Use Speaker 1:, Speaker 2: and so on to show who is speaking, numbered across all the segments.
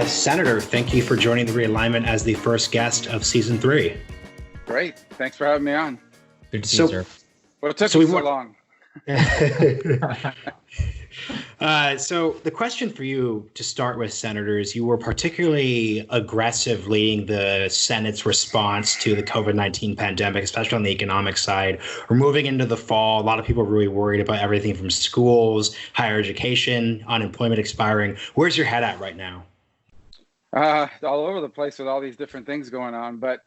Speaker 1: Senator, thank you for joining the Realignment as the first guest of season 3.
Speaker 2: Great. Thanks for having me on.
Speaker 3: Good to see you, sir.
Speaker 2: Well, it took me so long.
Speaker 1: So the question for you to start with, senators, you were particularly aggressive leading the Senate's response to the COVID-19 pandemic, especially on the economic side. We're moving into the fall. A lot of people are really worried about everything from schools, higher education, unemployment expiring. Where's your head at right now?
Speaker 2: All over the place with all these different things going on. But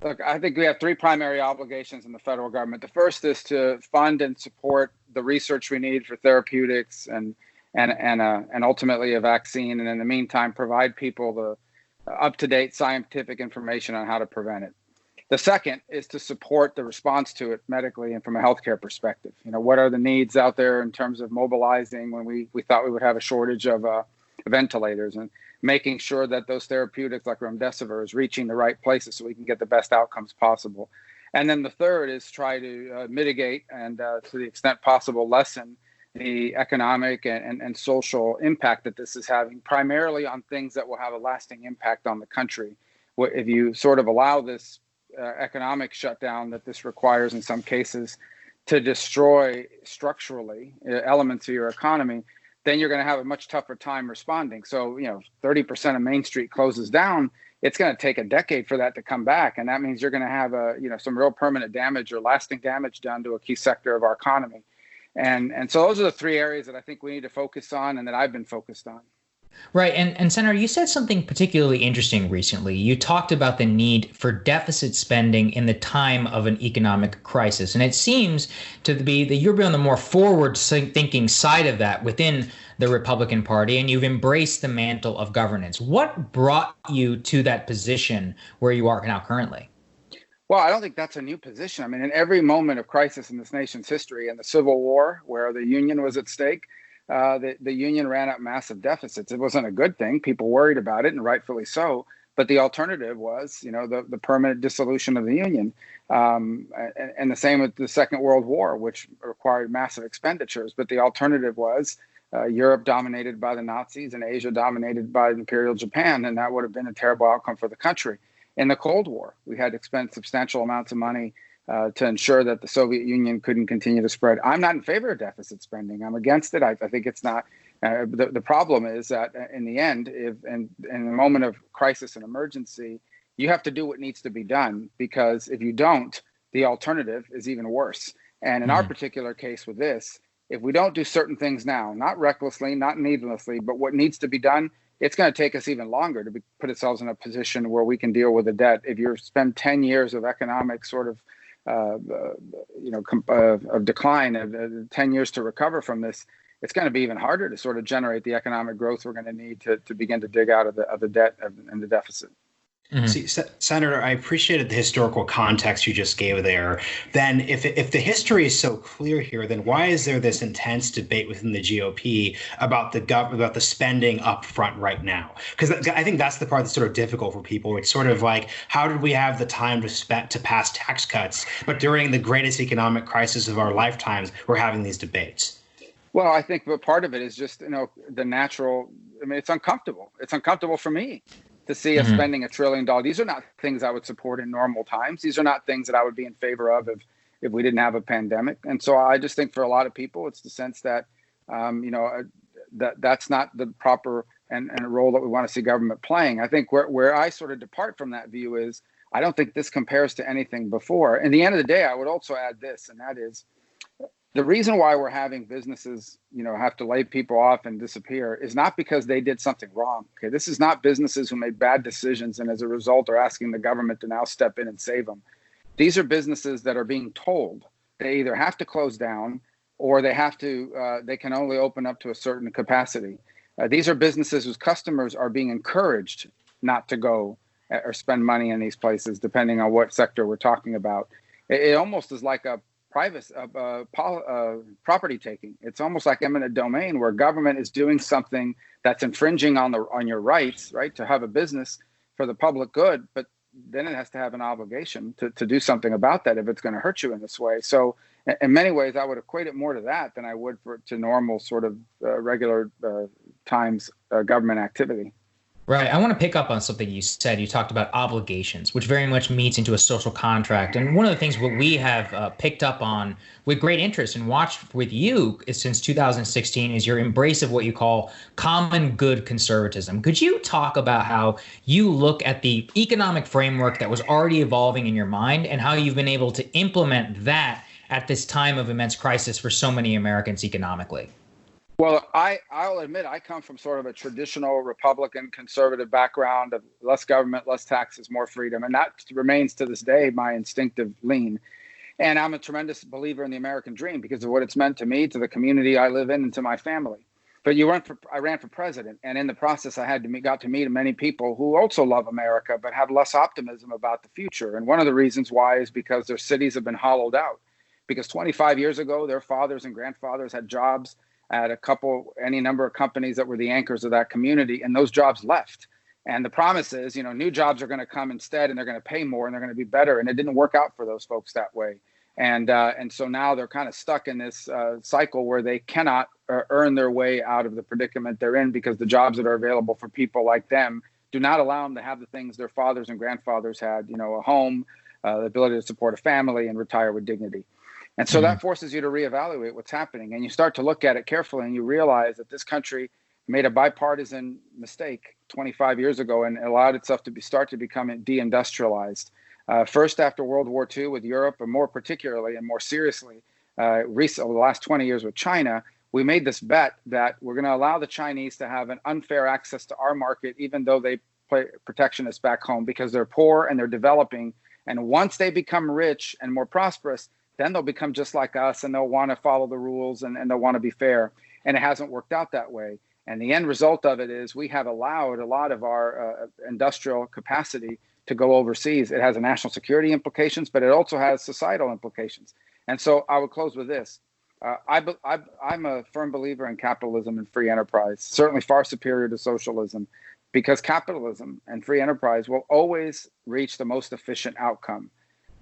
Speaker 2: look, I think we have 3 primary obligations in the federal government. The first is to fund and support the research we need for therapeutics and ultimately a vaccine, and in the meantime, provide people the up-to-date scientific information on how to prevent it. The second is to support the response to it medically and from a healthcare perspective. You know, what are the needs out there in terms of mobilizing when we thought we would have a shortage of ventilators, and making sure that those therapeutics like remdesivir is reaching the right places so we can get the best outcomes possible. And then the third is try to mitigate and to the extent possible lessen the economic and social impact that this is having, primarily on things that will have a lasting impact on the country. If you sort of allow this economic shutdown that this requires in some cases to destroy structurally elements of your economy, then you're going to have a much tougher time responding. So, 30% of Main Street closes down. It's going to take a decade for that to come back. And that means you're going to have some real permanent damage or lasting damage done to a key sector of our economy. And so those are the 3 areas that I think we need to focus on and that I've been focused on.
Speaker 3: Right. And Senator, you said something particularly interesting recently. You talked about the need for deficit spending in the time of an economic crisis. And it seems to be that you're on the more forward-thinking side of that within the Republican Party, and you've embraced the mantle of governance. What brought you to that position where you are now currently?
Speaker 2: Well, I don't think that's a new position. I mean, in every moment of crisis in this nation's history, in the Civil War, where the Union was at stake, the Union ran up massive deficits. It wasn't a good thing. People worried about it, and rightfully so. But the alternative was, the permanent dissolution of the Union. And the same with the Second World War, which required massive expenditures. But the alternative was Europe dominated by the Nazis and Asia dominated by Imperial Japan. And that would have been a terrible outcome for the country. In the Cold War, we had to spend substantial amounts of money to ensure that the Soviet Union couldn't continue to spread. I'm not in favor of deficit spending. I'm against it. I think it's not. The problem is that in the end, if in a moment of crisis and emergency, you have to do what needs to be done, because if you don't, the alternative is even worse. And in our particular case with this, if we don't do certain things now, not recklessly, not needlessly, but what needs to be done, it's going to take us even longer to put ourselves in a position where we can deal with the debt. If you spend 10 years of economic sort of of decline, 10 years to recover from this, it's going to be even harder to sort of generate the economic growth we're going to need to begin to dig out of the debt and the deficit.
Speaker 1: Mm-hmm. See, Senator, I appreciated the historical context you just gave there. Then if the history is so clear here, then why is there this intense debate within the GOP about the spending up front right now? Because I think that's the part that's sort of difficult for people. It's sort of like, how did we have the time to pass tax cuts, but during the greatest economic crisis of our lifetimes, we're having these debates?
Speaker 2: Well, I think part of it is just, the natural, it's uncomfortable. It's uncomfortable for me to see us spending $1 trillion. These are not things I would support in normal times. These are not things that I would be in favor of if we didn't have a pandemic. And so I just think for a lot of people, it's the sense that, that's not the proper and role that we want to see government playing. I think where I sort of depart from that view is, I don't think this compares to anything before. In the end of the day, I would also add this, and that is, the reason why we're having businesses, have to lay people off and disappear is not because they did something wrong. Okay, this is not businesses who made bad decisions and as a result are asking the government to now step in and save them. These are businesses that are being told they either have to close down or they can only open up to a certain capacity. These are businesses whose customers are being encouraged not to go or spend money in these places, depending on what sector we're talking about. It almost is like a property taking. It's almost like eminent domain, where government is doing something that's infringing on your rights, right, to have a business for the public good, but then it has to have an obligation to do something about that if it's going to hurt you in this way. So in many ways, I would equate it more to that than I would to normal sort of regular times government activity.
Speaker 3: Right. I want to pick up on something you said. You talked about obligations, which very much meets into a social contract. And one of the things what we have picked up on with great interest and watched with you is since 2016 is your embrace of what you call common good conservatism. Could you talk about how you look at the economic framework that was already evolving in your mind and how you've been able to implement that at this time of immense crisis for so many Americans economically?
Speaker 2: Well, I'll admit I come from sort of a traditional Republican conservative background of less government, less taxes, more freedom. And that remains to this day my instinctive lean. And I'm a tremendous believer in the American dream because of what it's meant to me, to the community I live in, and to my family. But I ran for president. And in the process, got to meet many people who also love America, but have less optimism about the future. And one of the reasons why is because their cities have been hollowed out. Because 25 years ago, their fathers and grandfathers had jobs at any number of companies that were the anchors of that community, and those jobs left. And the promise is, new jobs are going to come instead, and they're going to pay more, and they're going to be better. And it didn't work out for those folks that way. And so now they're kind of stuck in this cycle where they cannot earn their way out of the predicament they're in because the jobs that are available for people like them do not allow them to have the things their fathers and grandfathers had, a home, the ability to support a family, and retire with dignity. And so that forces you to reevaluate what's happening. And you start to look at it carefully and you realize that this country made a bipartisan mistake 25 years ago and allowed itself to start to become deindustrialized. First after World War II with Europe, and more particularly and more seriously, recently, the last 20 years with China, we made this bet that we're going to allow the Chinese to have an unfair access to our market, even though they play protectionists back home because they're poor and they're developing. And once they become rich and more prosperous, then they'll become just like us and they'll want to follow the rules and they'll want to be fair. And it hasn't worked out that way. And the end result of it is we have allowed a lot of our industrial capacity to go overseas. It has a national security implications, but it also has societal implications. And so I would close with this. I'm a firm believer in capitalism and free enterprise, certainly far superior to socialism, because capitalism and free enterprise will always reach the most efficient outcome.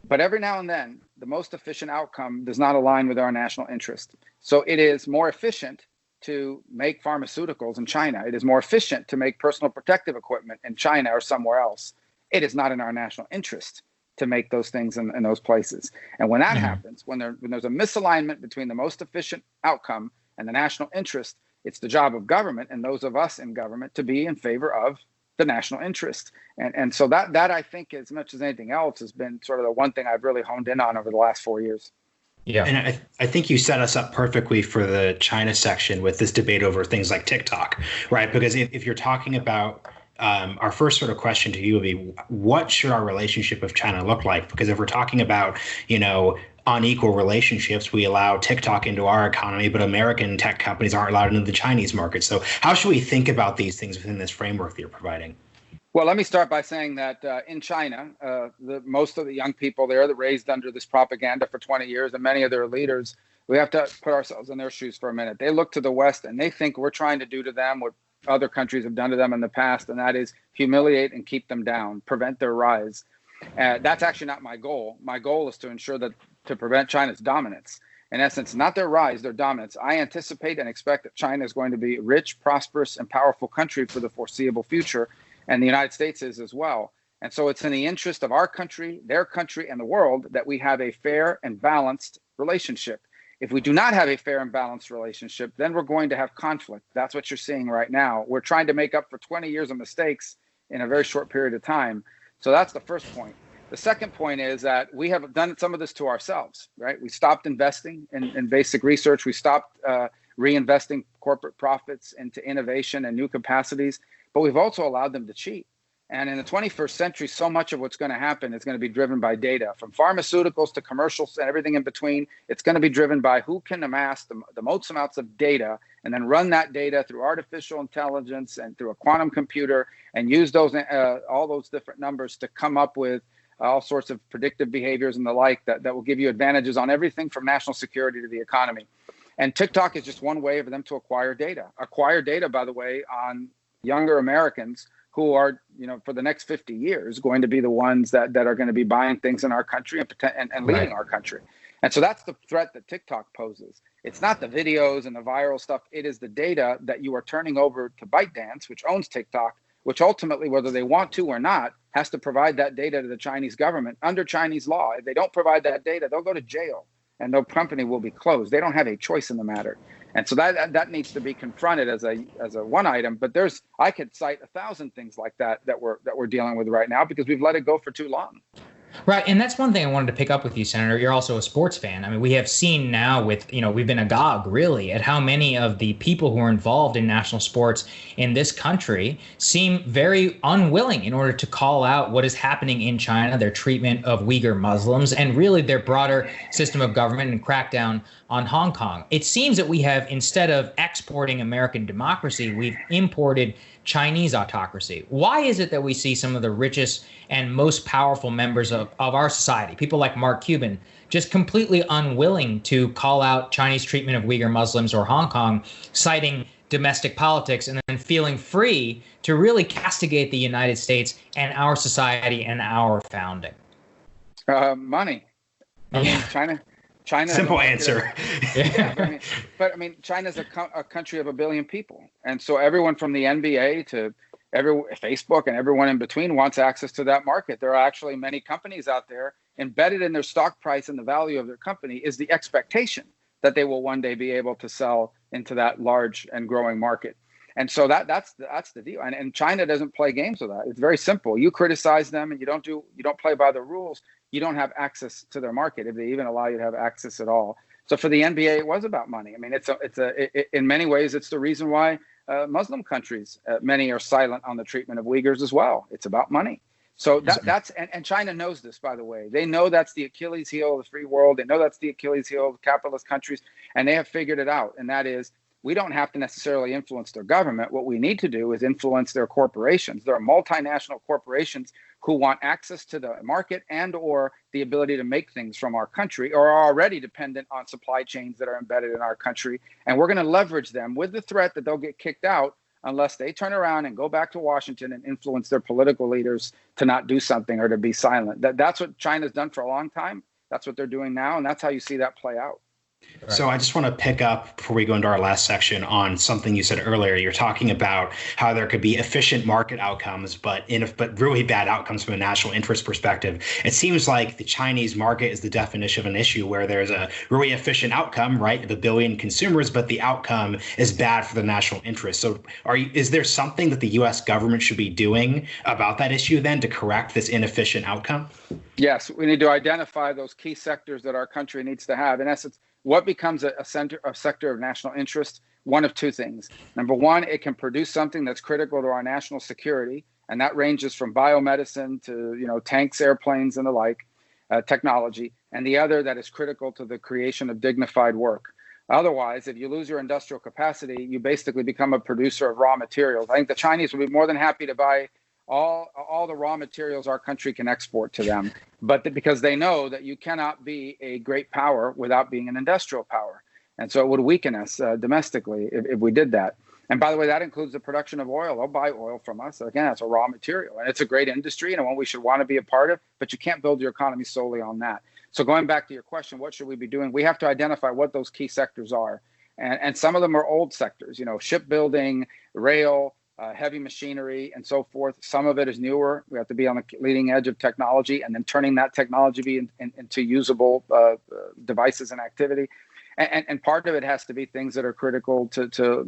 Speaker 2: But every now and then, the most efficient outcome does not align with our national interest. So it is more efficient to make pharmaceuticals in China. It is more efficient to make personal protective equipment in China or somewhere else. It is not in our national interest to make those things in those places. And when that happens, when there's a misalignment between the most efficient outcome and the national interest, it's the job of government and those of us in government to be in favor of the national interest. And so that I think, as much as anything else, has been sort of the one thing I've really honed in on over the last 4 years.
Speaker 1: Yeah. And I think you set us up perfectly for the China section with this debate over things like TikTok, right? Because if you're talking about our first sort of question to you would be, what should our relationship with China look like? Because if we're talking about, unequal relationships, we allow TikTok into our economy, but American tech companies aren't allowed into the Chinese market. So how should we think about these things within this framework that you're providing?
Speaker 2: Well, let me start by saying that in China, most of the young people there that raised under this propaganda for 20 years and many of their leaders, we have to put ourselves in their shoes for a minute. They look to the West and they think we're trying to do to them what other countries have done to them in the past, and that is humiliate and keep them down, prevent their rise. That's actually not my goal. My goal is to ensure that to prevent China's dominance. In essence, not their rise, their dominance. I anticipate and expect that China is going to be a rich, prosperous, and powerful country for the foreseeable future, and the United States is as well. And so it's in the interest of our country, their country, and the world that we have a fair and balanced relationship. If we do not have a fair and balanced relationship, then we're going to have conflict. That's what you're seeing right now. We're trying to make up for 20 years of mistakes in a very short period of time. So that's the first point. The second point is that we have done some of this to ourselves, right? We stopped investing in basic research. We stopped reinvesting corporate profits into innovation and new capacities, but we've also allowed them to cheat. And in the 21st century, so much of what's going to happen is going to be driven by data, from pharmaceuticals to commercials and everything in between. It's going to be driven by who can amass the most amounts of data and then run that data through artificial intelligence and through a quantum computer and use those all those different numbers to come up with all sorts of predictive behaviors and the like that will give you advantages on everything from national security to the economy. And TikTok is just one way for them to acquire data. Acquire data, by the way, on younger Americans who are, for the next 50 years, going to be the ones that are going to be buying things in our country and leading our country. And so that's the threat that TikTok poses. It's not the videos and the viral stuff. It is the data that you are turning over to ByteDance, which owns TikTok, which ultimately, whether they want to or not, has to provide that data to the Chinese government under Chinese law. If they don't provide that data, they'll go to jail and no company will be closed. They don't have a choice in the matter. And so that needs to be confronted as a one item. But I could cite 1,000 things like that we're dealing with right now because we've let it go for too long.
Speaker 3: Right. And that's one thing I wanted to pick up with you, Senator. You're also a sports fan. I mean, we have seen now we've been agog really at how many of the people who are involved in national sports in this country seem very unwilling in order to call out what is happening in China, their treatment of Uyghur Muslims, and really their broader system of government and crackdown on Hong Kong. It seems that we have, instead of exporting American democracy, we've imported Chinese autocracy. Why is it that we see some of the richest and most powerful members of our society, people like Mark Cuban, just completely unwilling to call out Chinese treatment of Uyghur Muslims or Hong Kong, citing domestic politics, and then feeling free to really castigate the United States and our society and our founding?
Speaker 2: Money. I mean, China.
Speaker 1: Simple answer.
Speaker 2: But China's a country of 1 billion people, and so everyone from the NBA to Facebook and everyone in between wants access to that market. There are actually many companies out there embedded in their stock price and the value of their company is the expectation that they will one day be able to sell into that large and growing market. And so that's the deal. And China doesn't play games with that. It's very simple. You criticize them and you don't play by the rules, you don't have access to their market if they even allow you to have access at all. So for the NBA, it was about money. I mean, in many ways, it's the reason why Muslim countries, many are silent on the treatment of Uyghurs as well. It's about money. So and China knows this, by the way. They know that's the Achilles heel of the free world. They know that's the Achilles heel of capitalist countries, and they have figured it out. And that is, we don't have to necessarily influence their government. What we need to do is influence their corporations. There are multinational corporations who want access to the market and or the ability to make things from our country, or are already dependent on supply chains that are embedded in our country. And we're going to leverage them with the threat that they'll get kicked out unless they turn around and go back to Washington and influence their political leaders to not do something or to be silent. That's what China's done for a long time. That's what they're doing now. And that's how you see that play out.
Speaker 1: Right. So I just want to pick up before we go into our last section on something you said earlier. You're talking about how there could be efficient market outcomes, but really bad outcomes from a national interest perspective. It seems like the Chinese market is the definition of an issue where there's a really efficient outcome, right, of 1 billion consumers, but the outcome is bad for the national interest. So is there something that the U.S. government should be doing about that issue then to correct this inefficient outcome?
Speaker 2: Yes, we need to identify those key sectors that our country needs to have. In essence, what becomes a sector of national interest? One of two things. Number one, it can produce something that's critical to our national security, and that ranges from biomedicine to tanks, airplanes, and the like, technology. And the other that is critical to the creation of dignified work. Otherwise, if you lose your industrial capacity, you basically become a producer of raw materials. I think the Chinese would be more than happy to buy all the raw materials our country can export to them, but because they know that you cannot be a great power without being an industrial power. And so it would weaken us domestically if we did that. And by the way, that includes the production of oil. They'll buy oil from us. Again, it's a raw material, and it's a great industry and one we should want to be a part of, but you can't build your economy solely on that. So going back to your question, what should we be doing? We have to identify what those key sectors are. And some of them are old sectors, shipbuilding, rail, heavy machinery, and so forth. Some of it is newer. We have to be on the leading edge of technology and then turning that technology into usable devices and activity. And part of it has to be things that are critical to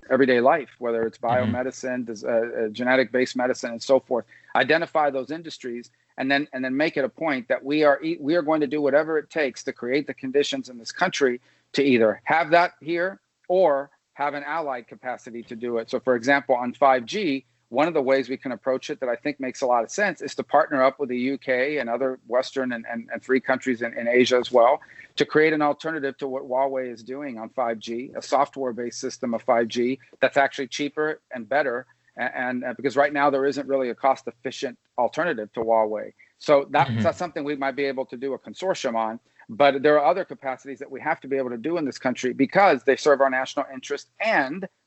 Speaker 2: everyday life, whether it's biomedicine, genetic-based medicine, and so forth. Identify those industries and then make it a point that we are going to do whatever it takes to create the conditions in this country to either have that here or have an allied capacity to do it. So for example, on 5G, one of the ways we can approach it that I think makes a lot of sense is to partner up with the UK and other Western and free countries in Asia as well to create an alternative to what Huawei is doing on 5G, a software-based system of 5G that's actually cheaper and better. And because right now there isn't really a cost-efficient alternative to Huawei. So that's something we might be able to do a consortium on. But there are other capacities that we have to be able to do in this country because they serve our national interest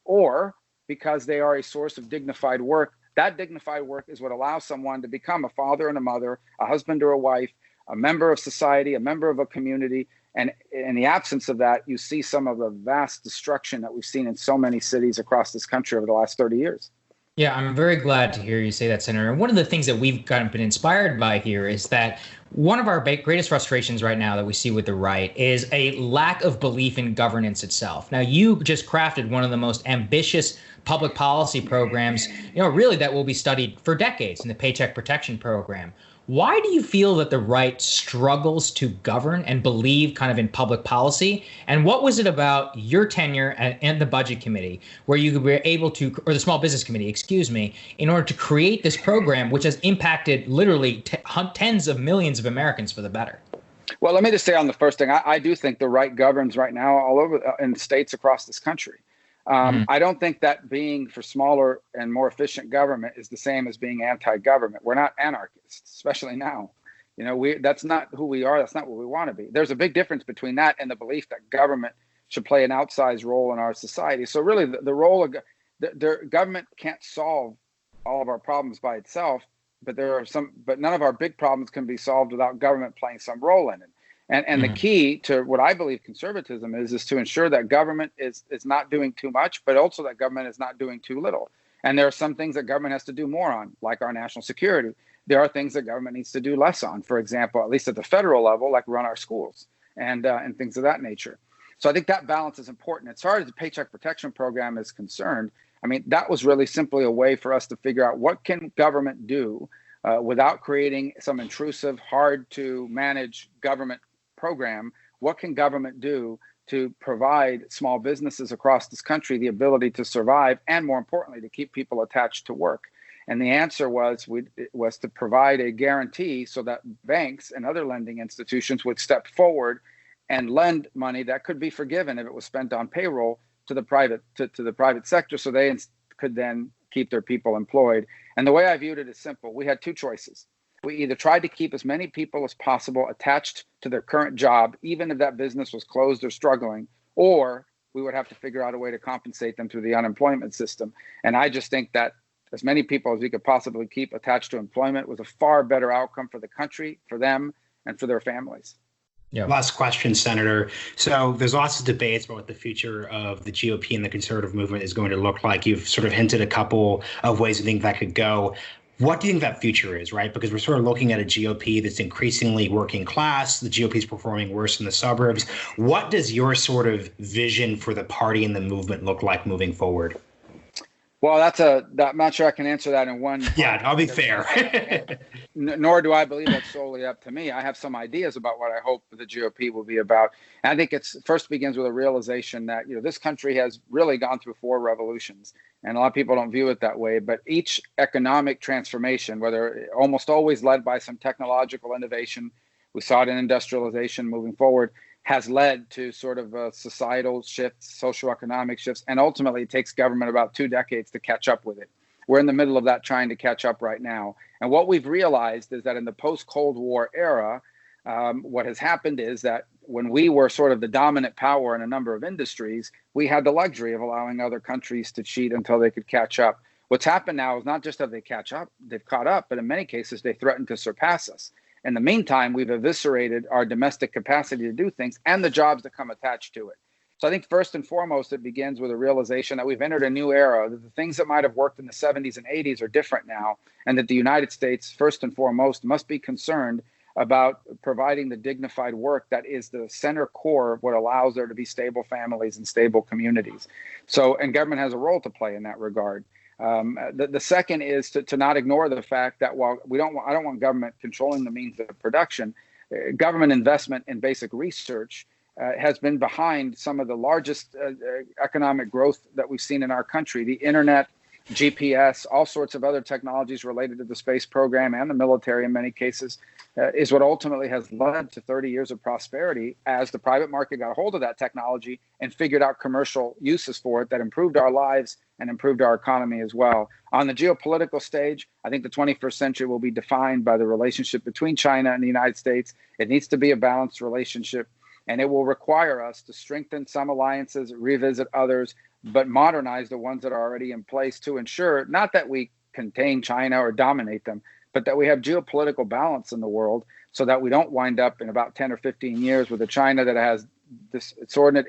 Speaker 2: or because they are a source of dignified work. That dignified work is what allows someone to become a father and a mother, a husband or a wife, a member of society, a member of a community. And in the absence of that, you see some of the vast destruction that we've seen in so many cities across this country over the last 30 years.
Speaker 3: Yeah, I'm very glad to hear you say that, Senator. And one of the things that we've kind of been inspired by here is that one of our greatest frustrations right now that we see with the right is a lack of belief in governance itself. Now, you just crafted one of the most ambitious public policy programs, really that will be studied for decades in the Paycheck Protection Program. Why do you feel that the right struggles to govern and believe kind of in public policy? And what was it about your tenure and the Budget Committee where you were able to, or the Small Business Committee, excuse me, in order to create this program, which has impacted literally tens of millions of Americans for the better?
Speaker 2: Well, let me just say on the first thing, I do think the right governs right now all over in states across this country. I don't think that being for smaller and more efficient government is the same as being anti-government. We're not anarchists, especially now. That's not who we are. That's not what we want to be. There's a big difference between that and the belief that government should play an outsized role in our society. So really, the role of the government can't solve all of our problems by itself, but none of our big problems can be solved without government playing some role in it. And the key to what I believe conservatism is to ensure that government is not doing too much, but also that government is not doing too little. And there are some things that government has to do more on, like our national security. There are things that government needs to do less on, for example, at least at the federal level, like run our schools and things of that nature. So I think that balance is important. As far as the Paycheck Protection Program is concerned, I mean, that was really simply a way for us to figure out what can government do without creating some intrusive, hard to manage government program. What can government do to provide small businesses across this country the ability to survive and, more importantly, to keep people attached to work? And the answer was to provide a guarantee so that banks and other lending institutions would step forward and lend money that could be forgiven if it was spent on payroll to the private sector, so they could then keep their people employed. And the way I viewed it is simple. We had two choices. We either tried to keep as many people as possible attached to their current job, even if that business was closed or struggling, or we would have to figure out a way to compensate them through the unemployment system. And I just think that as many people as we could possibly keep attached to employment was a far better outcome for the country, for them, and for their families.
Speaker 1: Yeah. Last question, Senator. So there's lots of debates about what the future of the GOP and the conservative movement is going to look like. You've sort of hinted a couple of ways you think that could go. What do you think that future is, right? Because we're sort of looking at a GOP that's increasingly working class. The GOP is performing worse in the suburbs. What does your sort of vision for the party and the movement look like moving forward?
Speaker 2: Well, I'm not sure I can answer that in one.
Speaker 1: Yeah, I'll be fair.
Speaker 2: Nor do I believe that's solely up to me. I have some ideas about what I hope the GOP will be about. And I think it first begins with a realization that, this country has really gone through 4 revolutions. And a lot of people don't view it that way. But each economic transformation, whether almost always led by some technological innovation, we saw it in industrialization moving forward, has led to sort of societal shifts, socioeconomic shifts, and ultimately it takes government about 2 decades to catch up with it. We're in the middle of that trying to catch up right now. And what we've realized is that in the post-Cold War era, what has happened is that when we were sort of the dominant power in a number of industries, we had the luxury of allowing other countries to cheat until they could catch up. What's happened now is not just that they've caught up, but in many cases they threaten to surpass us. In the meantime, we've eviscerated our domestic capacity to do things and the jobs that come attached to it. So I think first and foremost, it begins with a realization that we've entered a new era, that the things that might have worked in the 70s and 80s are different now, and that the United States, first and foremost, must be concerned about providing the dignified work that is the center core of what allows there to be stable families and stable communities. So, and government has a role to play in that regard. The second is to not ignore the fact that while I don't want government controlling the means of production, government investment in basic research has been behind some of the largest economic growth that we've seen in our country. The internet, GPS, all sorts of other technologies related to the space program and the military in many cases is what ultimately has led to 30 years of prosperity as the private market got a hold of that technology and figured out commercial uses for it that improved our lives and improved our economy as well. On the geopolitical stage, I think the 21st century will be defined by the relationship between China and the United States. It needs to be a balanced relationship, and it will require us to strengthen some alliances, revisit others, but modernize the ones that are already in place to ensure not that we contain China or dominate them, but that we have geopolitical balance in the world so that we don't wind up in about 10 or 15 years with a China that has this inordinate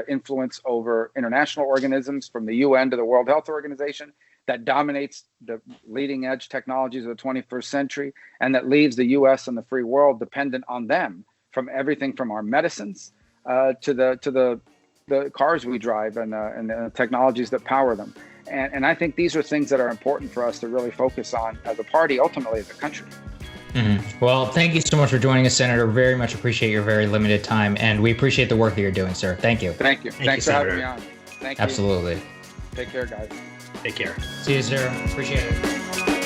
Speaker 2: influence over international organisms from the UN to the World Health Organization, that dominates the leading edge technologies of the 21st century, and that leaves the US and the free world dependent on them, from everything from our medicines to the cars we drive and the technologies that power them. And I think these are things that are important for us to really focus on as a party, ultimately as a country.
Speaker 3: Mm-hmm. Well, thank you so much for joining us, Senator. Very much appreciate your very limited time, and we appreciate the work that you're doing, sir. Thank you.
Speaker 2: Thank you. Thanks for having me on. Thank you.
Speaker 3: Absolutely.
Speaker 2: Take care, guys.
Speaker 1: Take care.
Speaker 3: See you, sir. Appreciate it.